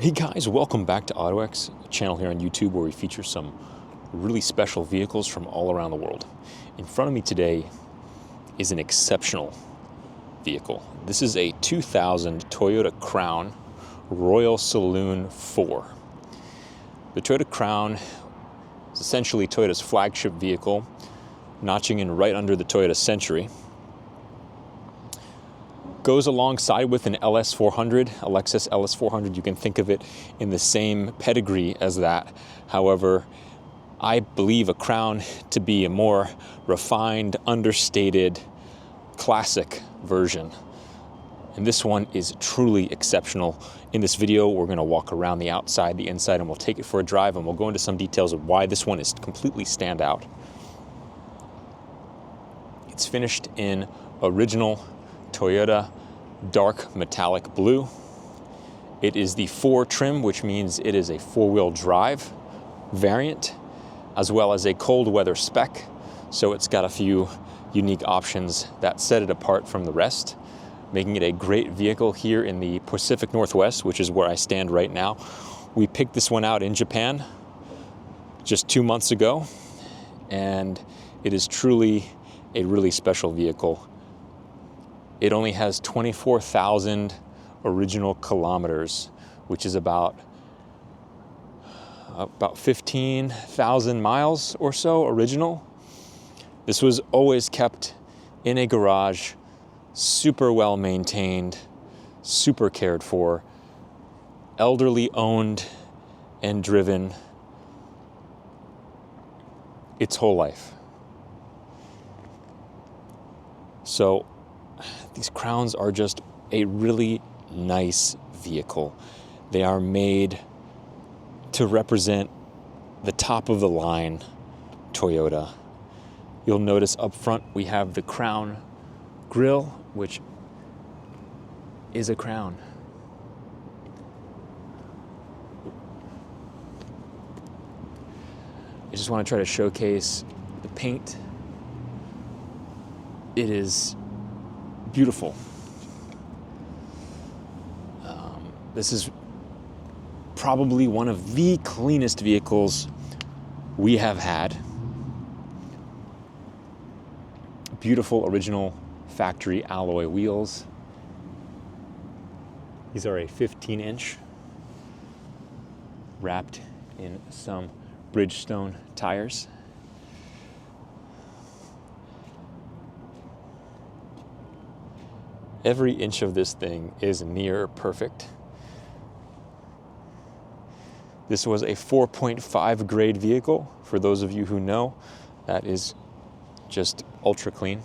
Hey guys, welcome back to Ottoex, a channel here on YouTube where we feature some really special vehicles from all around the world. In front of me today is an exceptional vehicle. This is a 2000 Toyota Crown Royal Saloon 4. The Toyota Crown is essentially Toyota's flagship vehicle, notching in right under the Toyota Century. Goes alongside with an LS400, a Lexus LS400. You can think of it in the same pedigree as that. However, I believe a Crown to be a more refined, understated, classic version. And this one is truly exceptional. In this video, we're gonna walk around the outside, the inside, and we'll take it for a drive, and we'll go into some details of why this one is completely standout. It's finished in original Toyota dark metallic blue. It is the 4 trim, which means it is a 4-wheel drive variant, as well as a cold weather spec. So it's got a few unique options that set it apart from the rest, making it a great vehicle here in the Pacific Northwest, which is where I stand right now. We picked this one out in Japan just 2 months ago, and it is truly a really special vehicle. It only has 24,000 original kilometers, which is about 15,000 miles or so original. This was always kept in a garage, super well maintained, super cared for, elderly owned and driven its whole life. So these Crowns are just a really nice vehicle. They are made to represent the top of the line Toyota. You'll notice up front we have the Crown grille, which is a crown. I just want to try to showcase the paint. It is beautiful. This is probably one of the cleanest vehicles we have had. Beautiful original factory alloy wheels. These are a 15-inch wrapped in some Bridgestone tires. Every inch of this thing is near perfect. This was a 4.5 grade vehicle. For those of you who know, that is just ultra clean.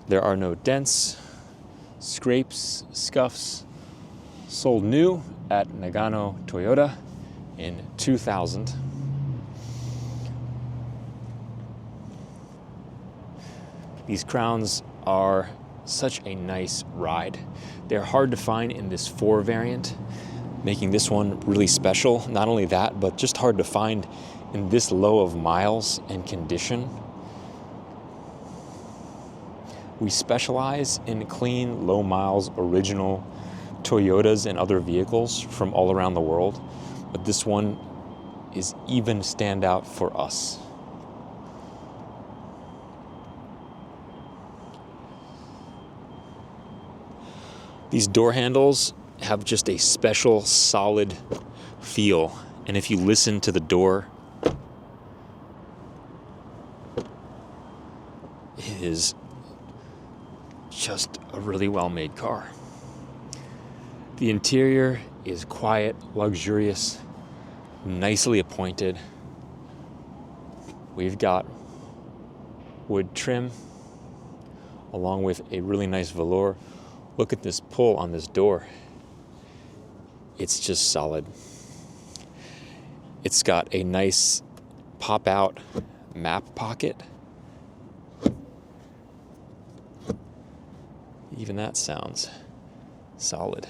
There are no dents, scrapes, scuffs. Sold new at Nagano Toyota in 2000. These Crowns are such a nice ride. They're hard to find in this 4 variant, making this one really special. Not only that, but just hard to find in this low of miles and condition. We specialize in clean, low miles, original Toyotas and other vehicles from all around the world, but this one is even standout for us. These door handles have just a special, solid feel. And if you listen to the door, it is just a really well-made car. The interior is quiet, luxurious, nicely appointed. We've got wood trim along with a really nice velour. Look at this pull on this door. It's just solid. It's got a nice pop-out map pocket. Even that sounds solid.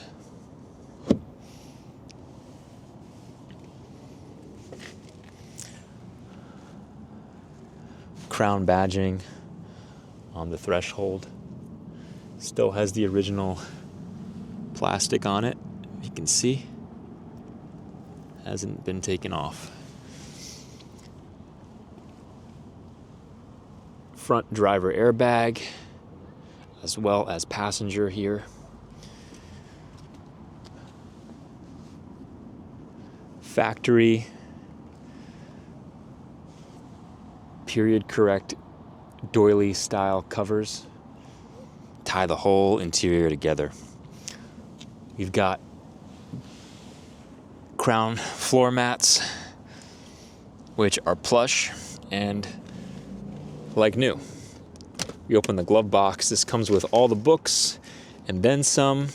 Crown badging on the threshold. Still has the original plastic on it, You can see, hasn't been taken off. Front driver airbag, as well as passenger here. Factory period correct doily style covers tie the whole interior together. We've got crown floor mats, which are plush and like new. We open the glove box. This comes with all the books and then some.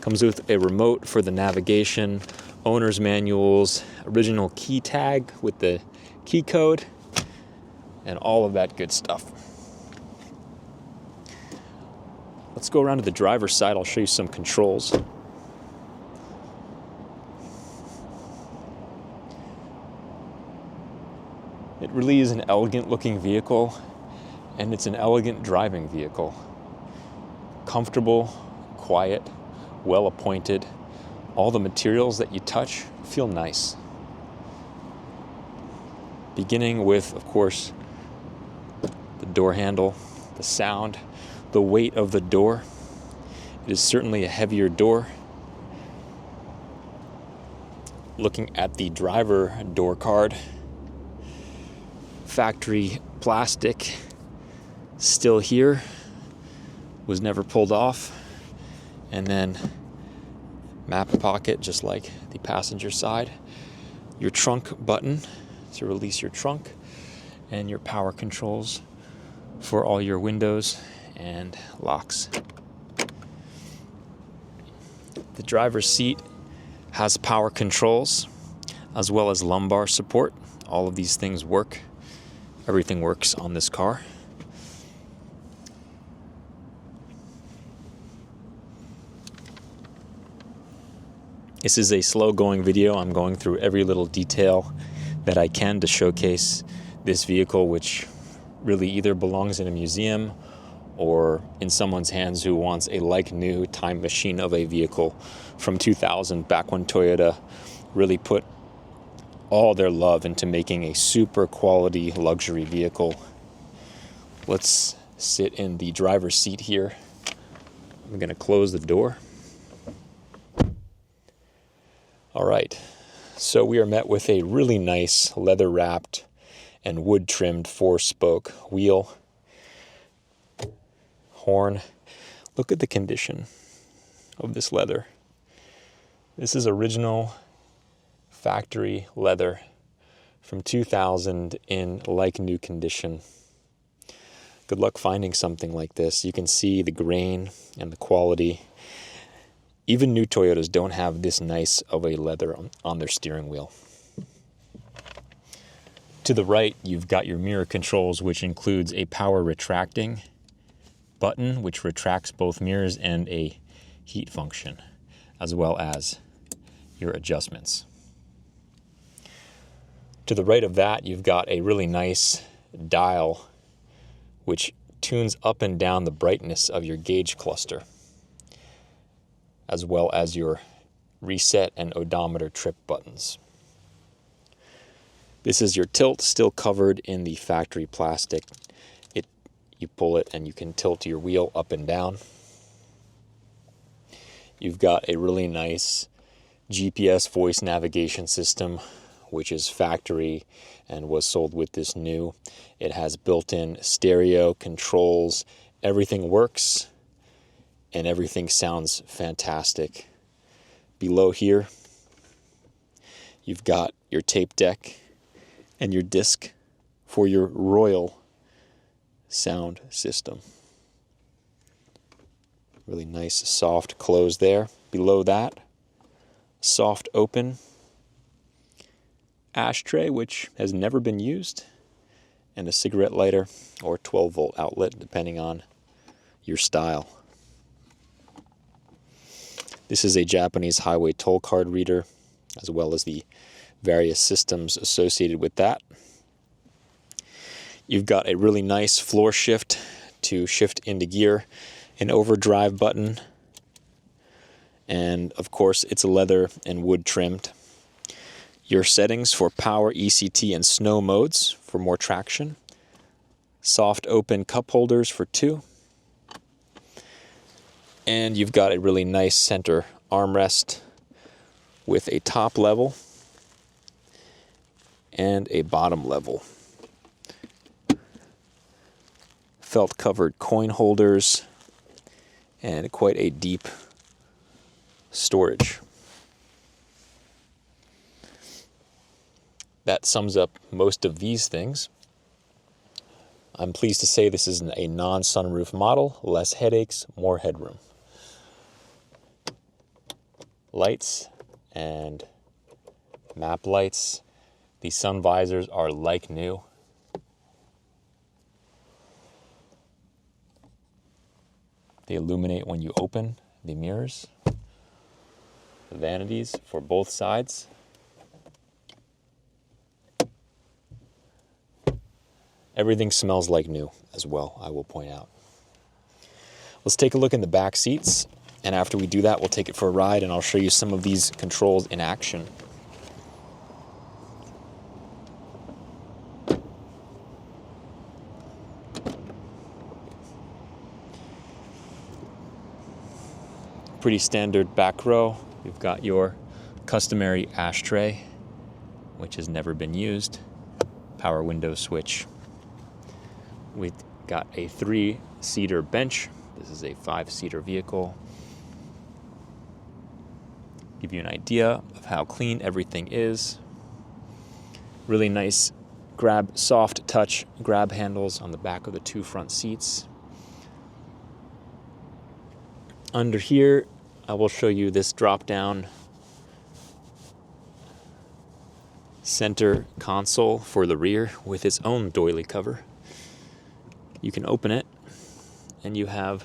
Comes with a remote for the navigation, owner's manuals, original key tag with the key code, and all of that good stuff. Let's go around to the driver's side. I'll show you some controls. It really is an elegant looking vehicle, and it's an elegant driving vehicle. Comfortable, quiet, well appointed. All the materials that you touch feel nice. Beginning with, of course, the door handle, the sound, the weight of the door. It is certainly a heavier door. Looking at the driver door card, factory plastic still here, was never pulled off. And then map pocket, just like the passenger side. Your trunk button to release your trunk, and your power controls for all your windows and locks. The driver's seat has power controls as well as lumbar support. All of these things work. Everything works on this car. This is a slow going video. I'm going through every little detail that I can to showcase this vehicle, which really either belongs in a museum or in someone's hands who wants a like new time machine of a vehicle from 2000, back when Toyota really put all their love into making a super quality luxury vehicle. Let's sit in the driver's seat here. I'm going to close the door. All right, so we are met with a really nice leather wrapped and wood trimmed 4-spoke wheel. Horn. Look at the condition of this leather. This is original factory leather from 2000 in like new condition. Good luck finding something like this. You can see the grain and the quality. Even new Toyotas don't have this nice of a leather on their steering wheel. To the right, you've got your mirror controls, which includes a power retracting button, which retracts both mirrors, and a heat function, as well as your adjustments. To the right of that, you've got a really nice dial, which tunes up and down the brightness of your gauge cluster, as well as your reset and odometer trip buttons. This is your tilt, still covered in the factory plastic. You pull it and you can tilt your wheel up and down. You've got a really nice GPS voice navigation system, which is factory and was sold with this new. It has built-in stereo controls. Everything works and everything sounds fantastic. Below here, you've got your tape deck and your disc for your Royal sound system. Really nice soft close there. Below that, soft open ashtray, which has never been used, and a cigarette lighter or 12-volt outlet, depending on your style. This is a Japanese highway toll card reader, as well as the various systems associated with that. You've got a really nice floor shift to shift into gear, an overdrive button, And of course, it's leather and wood trimmed. Your settings for power, ECT, and snow modes for more traction. Soft open cup holders for 2. And you've got a really nice center armrest with a top level and a bottom level. Felt covered coin holders and quite a deep storage. That sums up most of these things. I'm pleased to say this is a non-sunroof model, less headaches, more headroom. Lights and map lights. The sun visors are like new. They illuminate when you open the mirrors. The vanities for both sides. Everything smells like new as well, I will point out. Let's take a look in the back seats, and after we do that, we'll take it for a ride and I'll show you some of these controls in action. Pretty standard back row. You've got your customary ashtray, which has never been used. Power window switch. We've got a 3-seater bench. This is a 5-seater vehicle. Give you an idea of how clean everything is. Really nice soft touch grab handles on the back of the 2 front seats. Under here, I will show you this drop-down center console for the rear with its own doily cover. You can open it and you have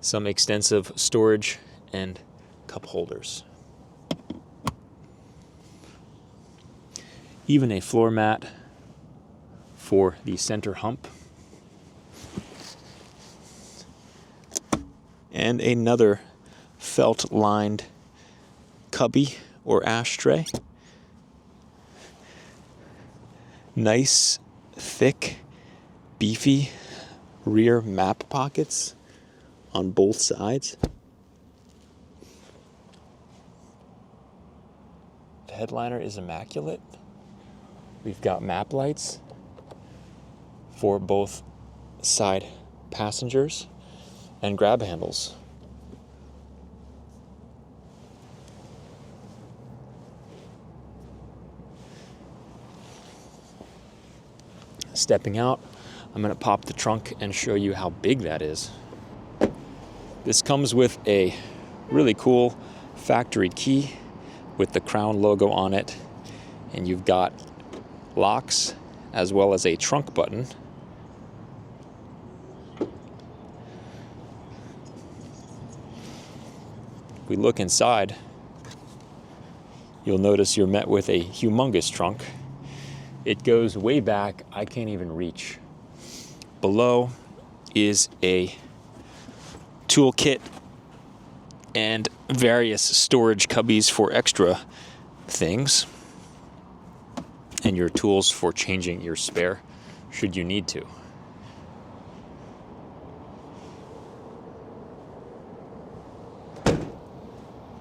some extensive storage and cup holders. Even a floor mat for the center hump. And another felt-lined cubby or ashtray. Nice, thick, beefy rear map pockets on both sides. The headliner is immaculate. We've got map lights for both side passengers and grab handles. Stepping out, I'm going to pop the trunk and show you how big that is. This comes with a really cool factory key with the Crown logo on it, and you've got locks as well as a trunk button. If we look inside, you'll notice you're met with a humongous trunk. It goes way back, I can't even reach. Below is a toolkit and various storage cubbies for extra things, and your tools for changing your spare should you need to.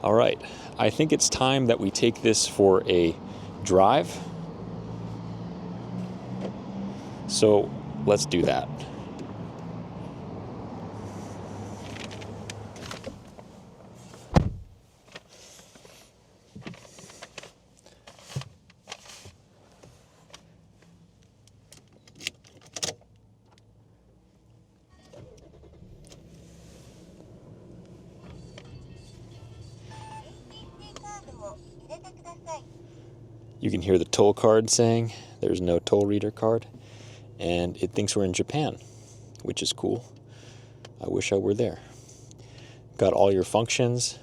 All right, I think it's time that we take this for a drive. So let's do that. You can hear the toll card saying there's no toll reader card, and it thinks we're in Japan, which is cool. I wish I were there. Got all your functions.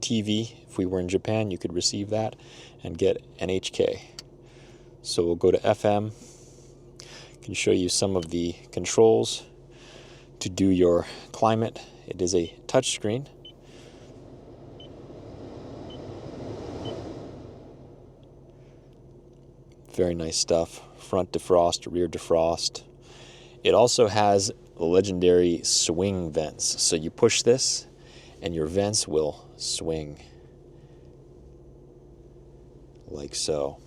TV, if we were in Japan, you could receive that and get NHK. So we'll go to FM. Can show you some of the controls to do your climate. It is a touch screen. Very nice stuff. Front defrost, rear defrost. It also has the legendary swing vents. So you push this and your vents will swing like so.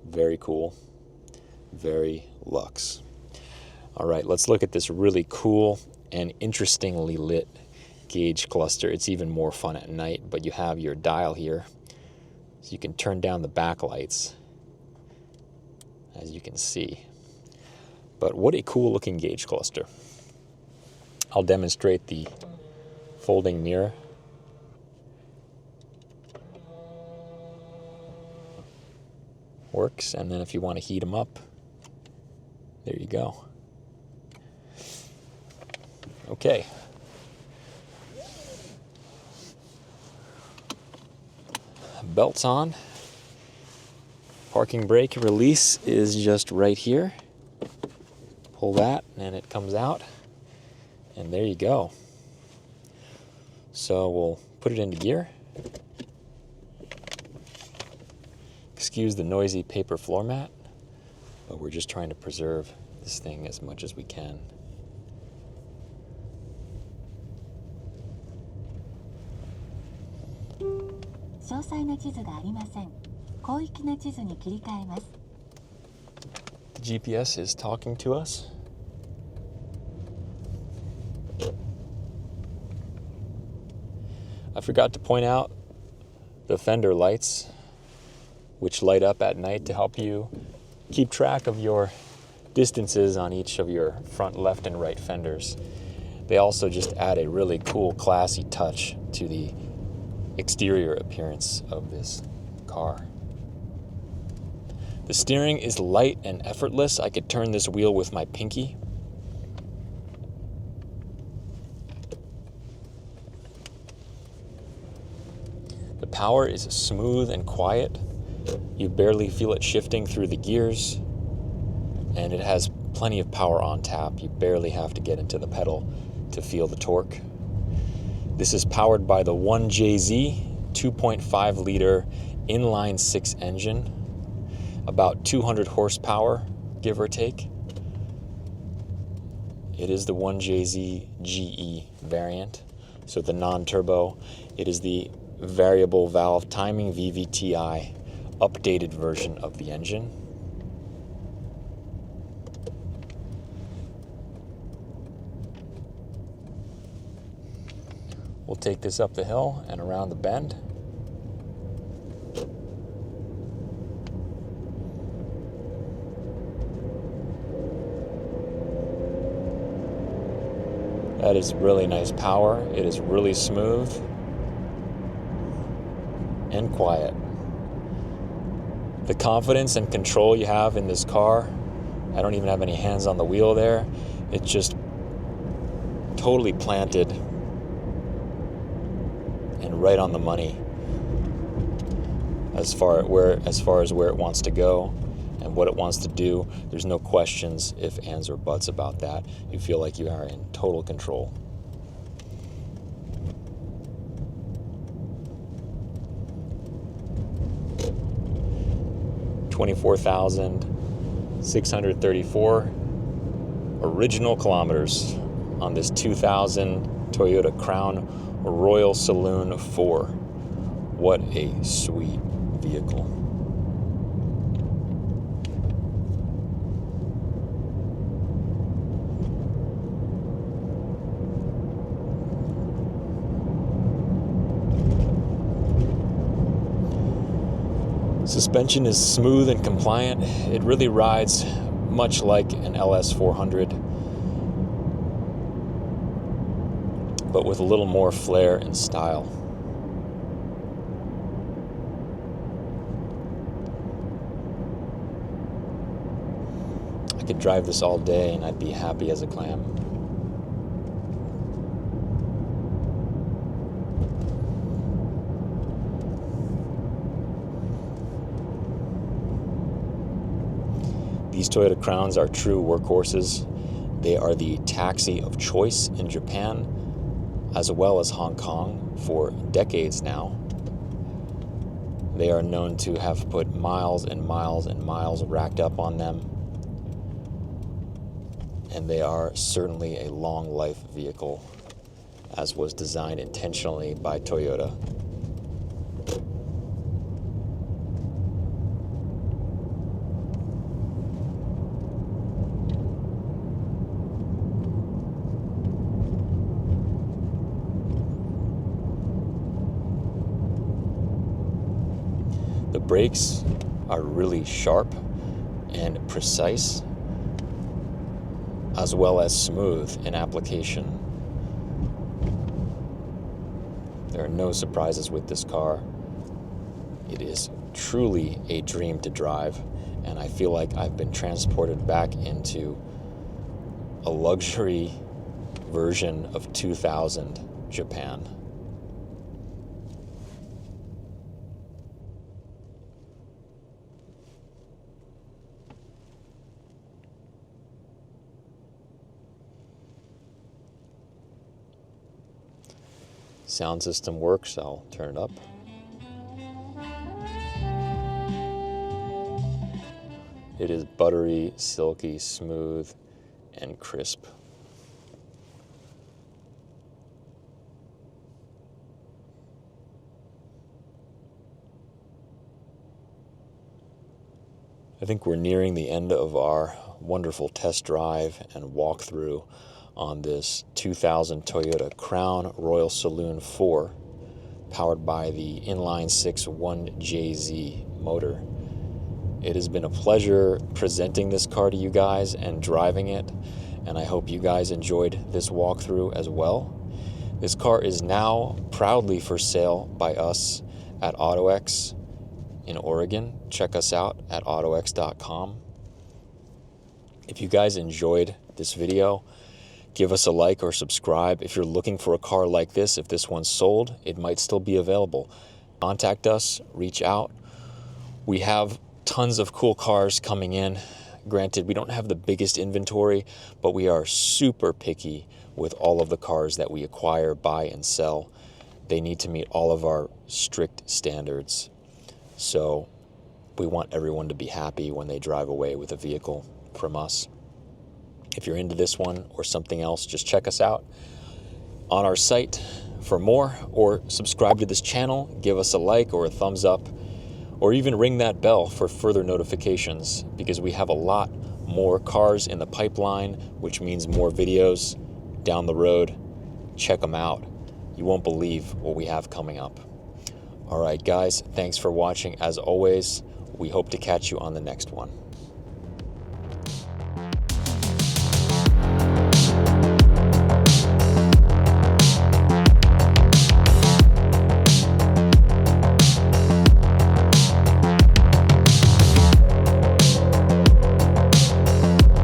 Very cool. Very luxe. All right, let's look at this really cool and interestingly lit gauge cluster. It's even more fun at night, but you have your dial here. So you can turn down the backlights, as you can see. But what a cool looking gauge cluster. I'll demonstrate the folding mirror. Works, and then if you want to heat them up, there you go. Okay. Belts on. Parking brake release is just right here. Pull that and it comes out. And there you go. So we'll put it into gear. Excuse the noisy paper floor mat, but we're just trying to preserve this thing as much as we can. The GPS is talking to us. I forgot to point out the fender lights, which light up at night to help you keep track of your distances on each of your front left and right fenders. They also just add a really cool, classy touch to the exterior appearance of this car. The steering is light and effortless. I could turn this wheel with my pinky. The power is smooth and quiet. You barely feel it shifting through the gears, and it has plenty of power on tap. You barely have to get into the pedal to feel the torque. This is powered by the 1JZ 2.5 liter inline 6 engine, about 200 horsepower, give or take. It is the 1JZ GE variant, so the non-turbo. It is the variable valve timing VVTi updated version of the engine. We'll take this up the hill and around the bend. That is really nice power. It is really smooth and quiet. The confidence and control you have in this car, I don't even have any hands on the wheel there. It's just totally planted and right on the money as far as where it wants to go and what it wants to do. There's no questions, ifs, ands, or buts about that. You feel like you are in total control. $24,634 original kilometers on this 2000 Toyota Crown Royal Saloon 4. What a sweet vehicle. Suspension is smooth and compliant. It really rides much like an LS400, but with a little more flair and style. I could drive this all day and I'd be happy as a clam. These Toyota Crowns are true workhorses. They are the taxi of choice in Japan, as well as Hong Kong, for decades now. They are known to have put miles and miles and miles racked up on them. And they are certainly a long life vehicle, as was designed intentionally by Toyota. The brakes are really sharp and precise, as well as smooth in application. There are no surprises with this car. It is truly a dream to drive, and I feel like I've been transported back into a luxury version of 2000 Japan. Sound system works, I'll turn it up. It is buttery, silky, smooth, and crisp. I think we're nearing the end of our wonderful test drive and walkthrough on this 2000 Toyota Crown Royal Saloon 4, powered by the inline-six 1JZ motor. It has been a pleasure presenting this car to you guys and driving it, and I hope you guys enjoyed this walkthrough as well. This car is now proudly for sale by us at Ottoex in Oregon. Check us out at Ottoex.com. If you guys enjoyed this video, give us a like or subscribe. If you're looking for a car like this, if this one's sold, it might still be available. Contact us, reach out. We have tons of cool cars coming in. Granted, we don't have the biggest inventory, but we are super picky with all of the cars that we acquire, buy, and sell. They need to meet all of our strict standards. So we want everyone to be happy when they drive away with a vehicle from us. If you're into this one or something else, just check us out on our site for more, or subscribe to this channel, give us a like or a thumbs up, or even ring that bell for further notifications, because we have a lot more cars in the pipeline, which means more videos down the road. Check them out. You won't believe what we have coming up. All right, guys, thanks for watching. As always, we hope to catch you on the next one.